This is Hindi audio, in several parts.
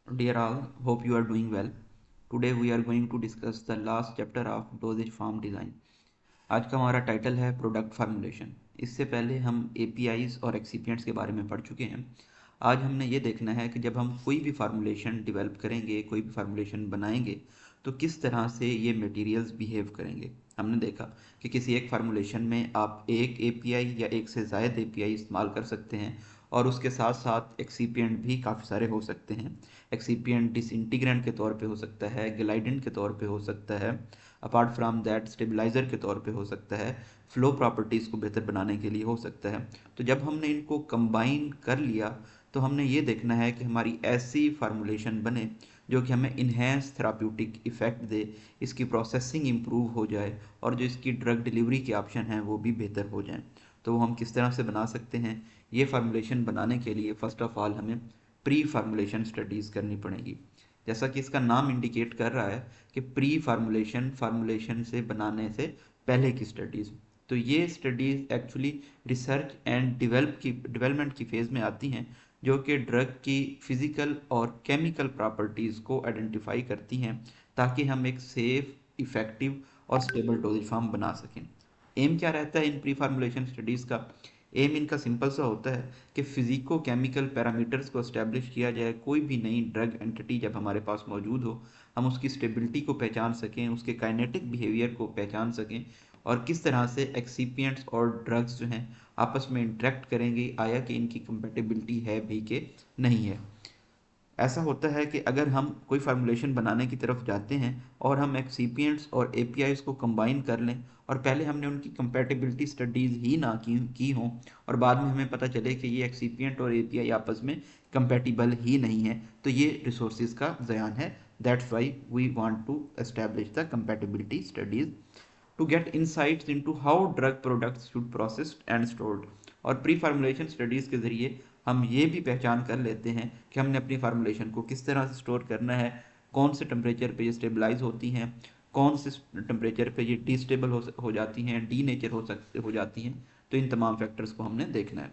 Dear all, hope you are doing well. Today we are going to discuss the last chapter of dosage form design. आज का हमारा टाइटल है प्रोडक्ट फार्मूलेशन। इससे पहले हम APIs और एक्सिपिएंट्स के बारे में पढ़ चुके हैं। आज हमने ये देखना है कि जब हम कोई भी फार्मूलेशन डेवलप करेंगे, कोई भी फार्मूलेशन बनाएंगे, तो किस तरह से ये मटेरियल्स बिहेव करेंगे। हमने देखा कि किसी एक फार्मूलेशन में आप एक API या एक से ज़ायद API इस्तेमाल कर सकते हैं और उसके साथ साथ एक्सिपिएंट भी काफ़ी सारे हो सकते हैं। एक्सिपिएंट डिसइंटीग्रेंट के तौर पे हो सकता है, ग्लाइडेंट के तौर पे हो सकता है, अपार्ट फ्रॉम दैट स्टेबलाइज़र के तौर पे हो सकता है, फ्लो प्रॉपर्टीज़ को बेहतर बनाने के लिए हो सकता है। तो जब हमने इनको कंबाइन कर लिया तो हमने ये देखना है कि हमारी ऐसी फार्मूलेशन बने जो कि हमें इन्हेंस थेराप्यूटिक इफ़ेक्ट दे, इसकी प्रोसेसिंग इम्प्रूव हो जाए और जो इसकी ड्रग डिलीवरी के ऑप्शन हैं वो भी बेहतर हो जाएं। तो वो हम किस तरह से बना सकते हैं, ये फार्मूलेशन बनाने के लिए फ़र्स्ट ऑफ़ ऑल हमें प्री फार्मूलेशन स्टडीज़ करनी पड़ेगी। जैसा कि इसका नाम इंडिकेट कर रहा है कि प्री फार्मूलेशन, फार्मूलेशन से बनाने से पहले की स्टडीज़। तो ये studies actually research and development की फेज़ में आती हैं, जो कि ड्रग की फिज़िकल और केमिकल प्रॉपर्टीज़ को आइडेंटिफाई करती हैं ताकि हम एक सेफ, इफ़ेक्टिव और स्टेबल डोजेज फॉर्म बना सकें। एम क्या रहता है इन प्री फार्मूलेशन स्टडीज़ का? एम इनका सिंपल सा होता है कि फिजिको केमिकल पैरामीटर्स को एस्टेब्लिश किया जाए। कोई भी नई ड्रग एंटिटी जब हमारे पास मौजूद हो, हम उसकी स्टेबिलिटी को पहचान सकें, उसके काइनेटिक बिहेवियर को पहचान सकें और किस तरह से एक्सिपिएंट्स और ड्रग्स जो हैं आपस में इंटरेक्ट करेंगे, आया कि इनकी कंपेटिबिलिटी है भी कि नहीं है। ऐसा होता है कि अगर हम कोई फार्मूलेशन बनाने की तरफ जाते हैं और हम एक्सिपिएंट्स और एपीआईज को कंबाइन कर लें और पहले हमने उनकी कंपैटिबिलिटी स्टडीज़ ही ना की हों और बाद में हमें पता चले कि ये एक्सिपिएंट और एपीआई आपस में कंपैटिबल ही नहीं है, तो ये रिसोर्सेज का ज़यान है। That's why we want to establish the compatibility studies to get insights into how drug products should processed and stored। और प्री फार्मूलेशन स्टडीज़ के ज़रिए हम ये भी पहचान कर लेते हैं कि हमने अपनी फार्मूलेशन को किस तरह से स्टोर करना है, कौन से टेम्परेचर पे ये स्टेबलाइज होती हैं, कौन से टेम्परेचर पे ये डिस्टेबल हो जाती हैं, डी नेचर हो जाती हैं। तो इन तमाम फैक्टर्स को हमने देखना है।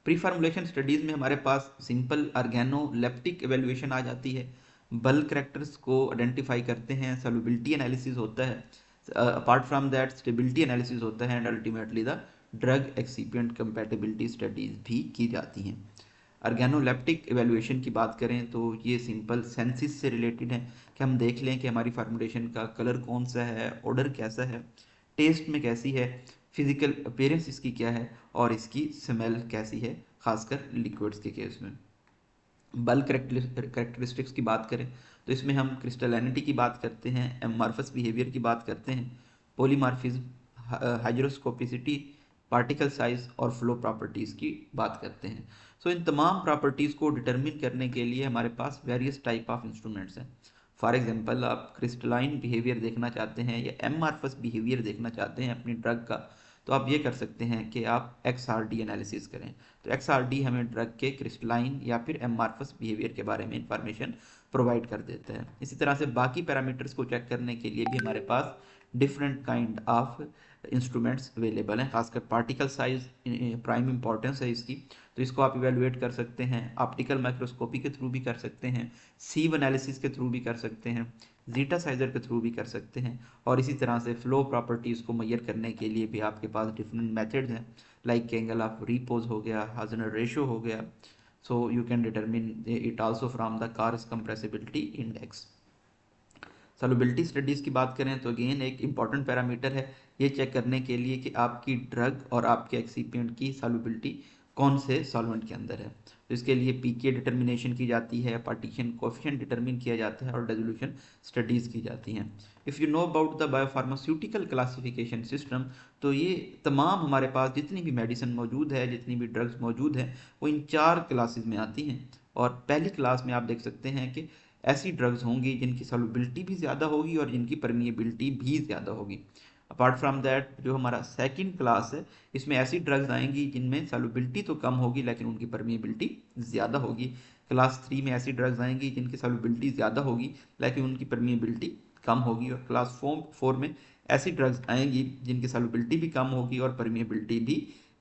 प्री फार्मूलेशन स्टडीज़ में हमारे पास सिंपल ऑर्गेनोलेप्टिक एवेल्यूएशन आ जाती है, बल्क करेक्टर्स को आइडेंटिफाई करते हैं, सॉल्युबिलिटी एनालिसिस होता है, apart from that stability analysis होता है and ultimately the drug excipient compatibility studies भी की जाती हैं। ऑर्गेनोलेप्टिक एवेल्यूएशन की बात करें तो ये सिंपल सेंसिस से रिलेटेड है कि हम देख लें कि हमारी फार्मूलेशन का कलर कौन सा है, ऑर्डर कैसा है, टेस्ट में कैसी है, फिजिकल अपीयरेंस इसकी क्या है और इसकी स्मेल कैसी है, खासकर लिक्विड्स के केस में। बल्क करेक्टरिस्टिक्स की बात करें तो इसमें हम क्रिस्टलिनिटी की बात करते हैं, एमॉर्फस बिहेवियर की बात करते हैं, पॉलीमॉर्फिज्म, हाइड्रोस्कोपिसिटी, पार्टिकल साइज और फ्लो प्रॉपर्टीज़ की बात करते हैं। सो इन तमाम प्रॉपर्टीज़ को डिटरमिन करने के लिए हमारे पास वेरियस टाइप ऑफ इंस्ट्रूमेंट्स हैं। फॉर एग्जांपल, आप क्रिस्टलाइन बिहेवियर देखना चाहते हैं या एमॉर्फस बिहेवियर देखना चाहते हैं अपनी ड्रग का, तो आप ये कर सकते हैं कि आप XRD एनालिसिस करें। तो XRD हमें ड्रग के क्रिस्टलाइन या फिर एमॉर्फस बिहेवियर के बारे में इंफॉर्मेशन प्रोवाइड कर देता है। इसी तरह से बाकी पैरामीटर्स को चेक करने के लिए भी हमारे पास different kind of instruments available हैं। खासकर पार्टिकल साइज प्राइम इंपॉर्टेंस है इसकी, तो इसको आप इवेलुएट कर सकते हैं, ऑप्टिकल माइक्रोस्कोपी के थ्रू भी कर सकते हैं, सीव एनालिसिस के थ्रू भी कर सकते हैं, जीटा साइजर के थ्रू भी कर सकते हैं। और इसी तरह से फ्लो प्रॉपर्टीज़ को मैयर करने के लिए भी आपके पास डिफरेंट मेथड्स हैं, लाइक एंगल ऑफ रिपोज हो गया, हाजनर रेशो हो गया। So you can determine it also from the cars compressibility index. Solubility studies की बात करें तो अगेन एक इंपॉर्टेंट पैरामीटर है ये चेक करने के लिए कि आपकी ड्रग और आपके एक्सिपिएंट की सॉल्युबिलिटी कौन से सॉल्वेंट के अंदर है। तो इसके लिए पीके डिटर्मिनेशन की जाती है, पार्टीशन कोफिशिएंट डिटरमिन किया जाता है और डिसोल्यूशन स्टडीज़ की जाती हैं। If you know about the biopharmaceutical classification system, तो ये तमाम हमारे पास जितनी भी मेडिसिन मौजूद है, जितनी भी ड्रग्स मौजूद हैं, वो इन 4 क्लासेस में आती हैं। और पहली क्लास में आप देख सकते हैं कि ऐसी ड्रग्स होंगी जिनकी सॉल्युबिलिटी भी ज़्यादा होगी और जिनकी परमिएबिलिटी भी ज़्यादा होगी। अपार्ट फ्रॉम दैट जो हमारा सेकंड क्लास है, इसमें ऐसी ड्रग्स आएंगी जिनमें सॉल्युबिलिटी तो कम होगी लेकिन उनकी परमिएबिलिटी ज़्यादा होगी। क्लास 3 में ऐसी ड्रग्स आएंगी जिनकी सॉल्युबिलिटी ज़्यादा होगी लेकिन उनकी परमिएबिलिटी कम होगी। और क्लास 4 में ऐसी ड्रग्स आएंगी जिनकी सॉल्युबिलिटी भी कम होगी और परमिएबिलिटी भी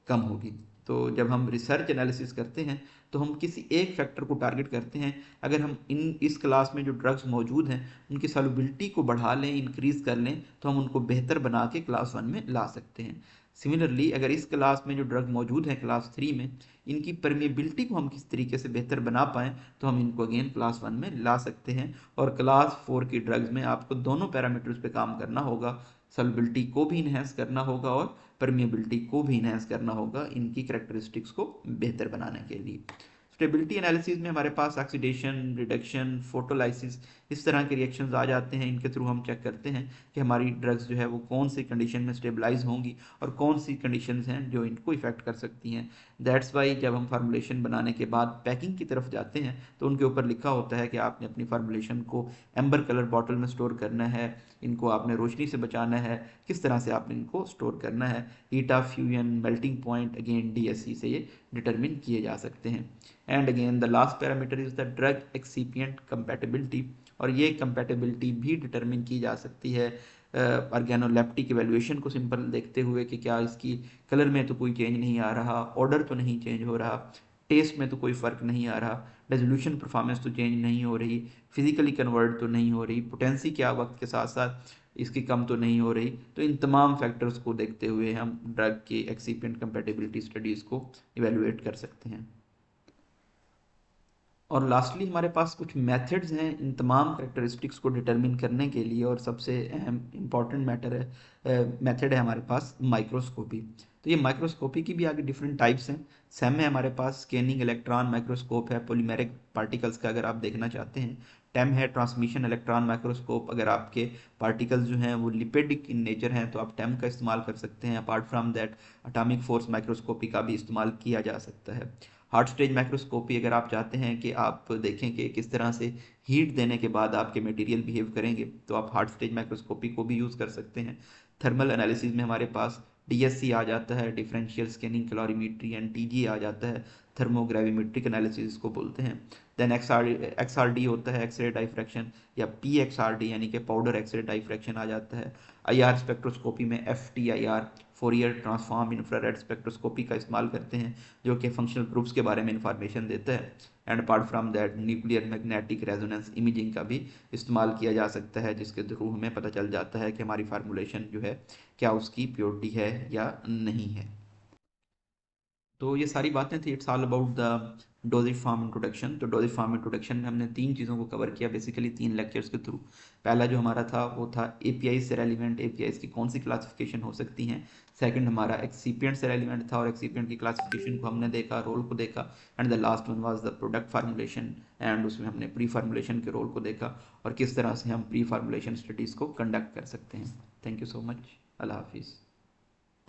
कम होगी। तो जब हम रिसर्च एनालिसिस करते हैं तो हम किसी एक फैक्टर को टारगेट करते हैं। अगर हम इस क्लास में जो ड्रग्स मौजूद हैं उनकी सॉल्युबिलिटी को बढ़ा लें, इंक्रीज़ कर लें, तो हम उनको बेहतर बना के क्लास 1 में ला सकते हैं। सिमिलरली अगर इस क्लास में जो ड्रग मौजूद है क्लास 3 में, इनकी परमेबिलिटी को हम किस तरीके से बेहतर बना पाएँ तो हम इनको अगेन क्लास 1 में ला सकते हैं। और क्लास 4 की ड्रग्स में आपको दोनों पैरामीटर्स पे काम करना होगा, सॉल्युबिलिटी को भी इन्हेंस करना होगा और परमिएबिलिटी को भी इन्हेंस करना होगा इनकी कैरेक्टरिस्टिक्स को बेहतर बनाने के लिए। स्टेबिलिटी एनालिसिस में हमारे पास ऑक्सीडेशन, रिडक्शन, फोटोलाइसिस, इस तरह के रिएक्शंस आ जाते हैं। इनके थ्रू हम चेक करते हैं कि हमारी ड्रग्स जो है वो कौन सी कंडीशन में स्टेबलाइज होंगी और कौन सी कंडीशंस हैं जो इनको इफेक्ट कर सकती हैं। दैट्स वाई जब हम फार्मूलेशन बनाने के बाद पैकिंग की तरफ जाते हैं तो उनके ऊपर लिखा होता है कि आपने अपनी फार्मूलेशन को एम्बर कलर बॉटल में स्टोर करना है, इनको आपने रोशनी से बचाना है, किस तरह से आपने इनको स्टोर करना है। Heat of fusion, melting point, again DSC से ये डिटरमिन किए जा सकते हैं। And again the last parameter is the drug excipient compatibility, और ये कंपैटिबिलिटी भी डिटरमिन की जा सकती है ऑर्गेनोलेप्टिक एवेल्यूएशन को सिंपल देखते हुए कि क्या इसकी कलर में तो कोई चेंज नहीं आ रहा, ऑर्डर तो नहीं चेंज हो रहा, टेस्ट में तो कोई फ़र्क नहीं आ रहा, रेजोल्यूशन परफॉर्मेंस तो चेंज नहीं हो रही, फिजिकली कन्वर्ट तो नहीं हो रही, पोटेंसी क्या वक्त के साथ साथ इसकी कम तो नहीं हो रही। तो इन तमाम फैक्टर्स को देखते हुए हम ड्रग की एक्सिपिएंट कंपैटिबिलिटी स्टडीज़ को इवेलुएट कर सकते हैं। और लास्टली हमारे पास कुछ मेथड्स हैं इन तमाम करेक्टरिस्टिक्स को डिटरमिन करने के लिए, और सबसे अहम इम्पॉर्टेंट मेथड है हमारे पास माइक्रोस्कोपी। तो ये माइक्रोस्कोपी की भी आगे डिफरेंट टाइप्स हैं। सेम है हमारे पास स्कैनिंग इलेक्ट्रॉन माइक्रोस्कोप है, पॉलीमेरिक पार्टिकल्स का अगर आप देखना चाहते हैं। टेम है ट्रांसमिशन इलेक्ट्रॉन माइक्रोस्कोप, अगर आपके पार्टिकल्स जो हैं वो लिपिडिक इन नेचर हैं तो आप टेम का इस्तेमाल कर सकते हैं। Apart from that atomic force microscopy का भी इस्तेमाल किया जा सकता है। हार्ड स्टेज माइक्रोस्कोपी अगर आप चाहते हैं कि आप देखें कि किस तरह से हीट देने के बाद आपके मटेरियल बिहेव करेंगे तो आप हार्ड स्टेज माइक्रोस्कोपी को भी यूज़ कर सकते हैं। थर्मल एनालिसिस में हमारे पास DSC आ जाता है, differential scanning calorimetry, and TG आ जाता है, थर्मोग्रेविमेट्रिक एनालिसिस को बोलते हैं। देन XRD होता है, एक्सरे डाइफ्रैक्शन, या PXRD यानी कि पाउडर एक्सरे डाइफ्रैक्शन आ जाता है। IR स्पेक्ट्रोस्कोपी में FTIR, Fourier transform infrared spectroscopy का इस्तेमाल करते हैं जो कि फंक्शनल ग्रुप्स के बारे में इंफॉर्मेशन देता है। And apart from that nuclear magnetic resonance imaging का भी इस्तेमाल किया जा सकता है, जिसके थ्रू हमें पता चल जाता है कि हमारी फार्मूलेशन जो है क्या उसकी प्योरिटी है या नहीं है। तो ये सारी बातें थी, it's all about the doses form introduction. तो डोजेज फॉर्म इंट्रोडक्शन में हमने तीन चीज़ों को कवर किया बेसिकली 3 लेक्चर्स के थ्रू। पहला जो हमारा था वो था API से रेलिवेंट APIs की कौन सी क्लासिफिकेशन हो सकती हैं। सेकंड हमारा एक्सीपिएंट से रेलिवेंट था और एक्सीपिएंट की क्लासिफिकेशन को हमने देखा, रोल को देखा। And the last one was the product formulation, and उसमें हमने प्री फार्मूलेशन के रोल को देखा और किस तरह से हम प्री फार्मूलेशन स्टडीज़ को कंडक्ट कर सकते हैं। Thank you so much. अल्लाह हाफिज़।